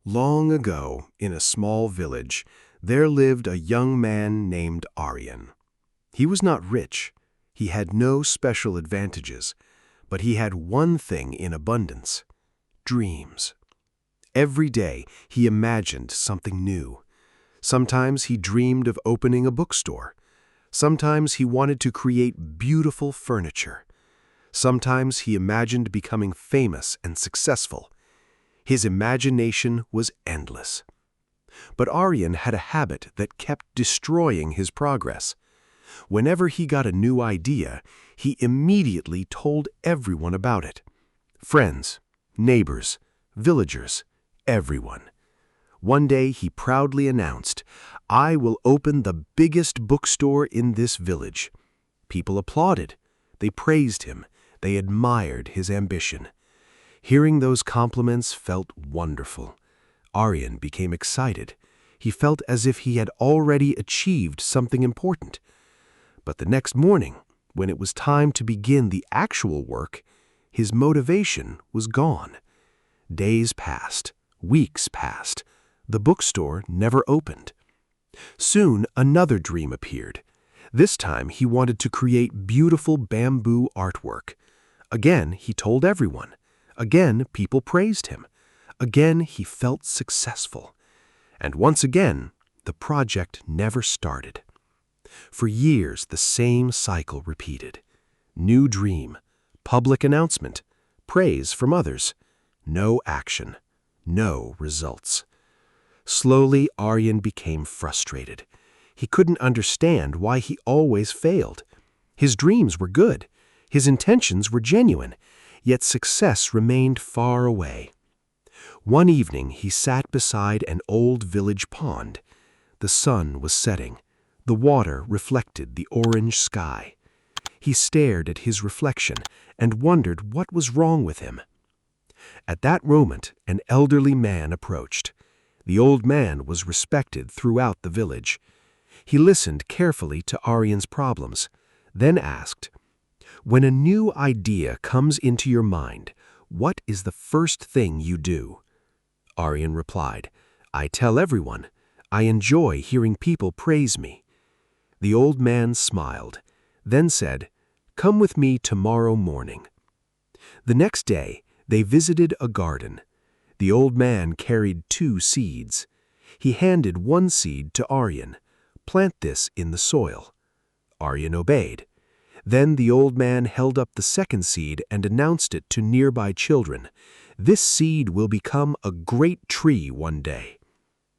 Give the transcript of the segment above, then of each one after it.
Long ago, in a small village, there lived a young man named Aryan. He was not rich. He had no special advantages, but he had one thing in abundance: dreams. Every day he imagined something new. Sometimes he dreamed of opening a bookstore. Sometimes he wanted to create beautiful furniture. Sometimes he imagined becoming famous and successful. His imagination was endless. But Aryan had a habit that kept destroying his progress. Whenever he got a new idea, he immediately told everyone about it. Friends, neighbors, villagers, everyone. One day he proudly announced, "I will open the biggest bookstore in this village." People applauded. They praised him. They admired his ambition. Hearing those compliments felt wonderful. Aryan became excited. He felt as if he had already achieved something important. But the next morning, when it was time to begin the actual work, his motivation was gone. Days passed. Weeks passed. The bookstore never opened. Soon another dream appeared. This time he wanted to create beautiful bamboo artwork. Again he told everyone. Again people praised him. Again he felt successful. And once again, the project never started. For years the same cycle repeated. New dream, public announcement, praise from others. No action, no results. Slowly Aryan became frustrated. He couldn't understand why he always failed. His dreams were good. His intentions were genuine. Yet success remained far away. One evening he sat beside an old village pond. The sun was setting. The water reflected the orange sky. He stared at his reflection and wondered what was wrong with him. At that moment, an elderly man approached. The old man was respected throughout the village. He listened carefully to Aryan's problems, then asked, "When a new idea comes into your mind, what is the first thing you do?" Aryan replied, "I tell everyone. I enjoy hearing people praise me." The old man smiled, then said, "Come with me tomorrow morning." The next day, they visited a garden. The old man carried 2 seeds. He handed one seed to Aryan. "Plant this in the soil." Aryan obeyed. Then the old man held up the second seed and announced it to nearby children. "This seed will become a great tree one day."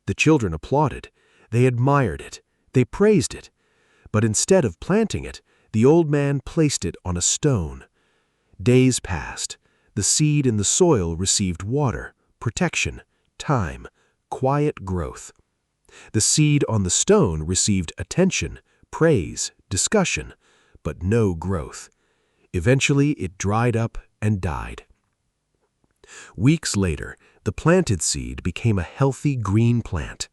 The children applauded. They admired it. They praised it. But instead of planting it, the old man placed it on a stone. Days passed. The seed in the soil received water, protection, time, quiet growth. The seed on the stone received attention, praise, discussion, but no growth. Eventually it dried up and died. Weeks later, the planted seed became a healthy green plant.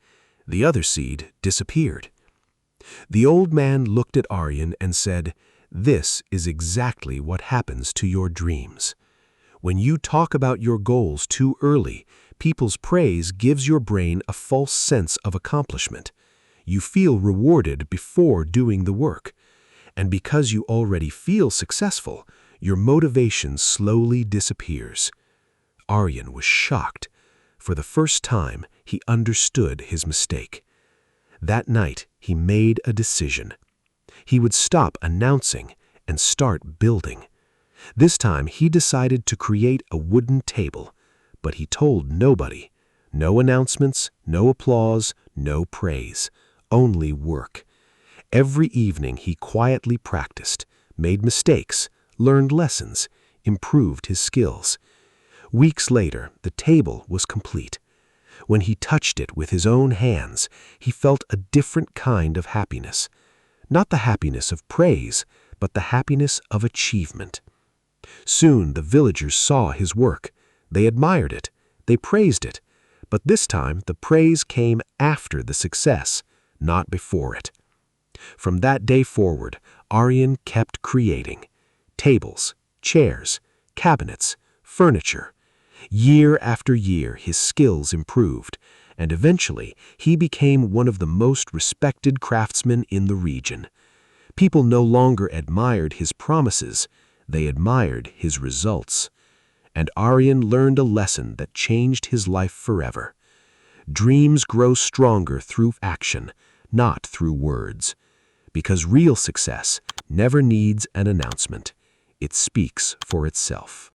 The other seed disappeared. The old man looked at Aryan and said, "This is exactly what happens to your dreams. When you talk about your goals too early, people's praise gives your brain a false sense of accomplishment. You feel rewarded before doing the work. And because you already feel successful, your motivation slowly disappears." Aryan was shocked. For the first time, he understood his mistake. That night, he made a decision. He would stop announcing and start building. This time, he decided to create a wooden table, but he told nobody. No announcements, no applause, no praise, only work. Every evening he quietly practiced, made mistakes, learned lessons, improved his skills. Weeks later, the table was complete. When he touched it with his own hands, he felt a different kind of happiness. Not the happiness of praise, but the happiness of achievement. Soon the villagers saw his work. They admired it. They praised it. But this time the praise came after the success, not before it. From that day forward, Aryan kept creating tables, chairs, cabinets, furniture. Year after year, his skills improved, and eventually he became one of the most respected craftsmen in the region. People no longer admired his promises, they admired his results. And Aryan learned a lesson that changed his life forever. Dreams grow stronger through action, not through words. Because real success never needs an announcement. It speaks for itself.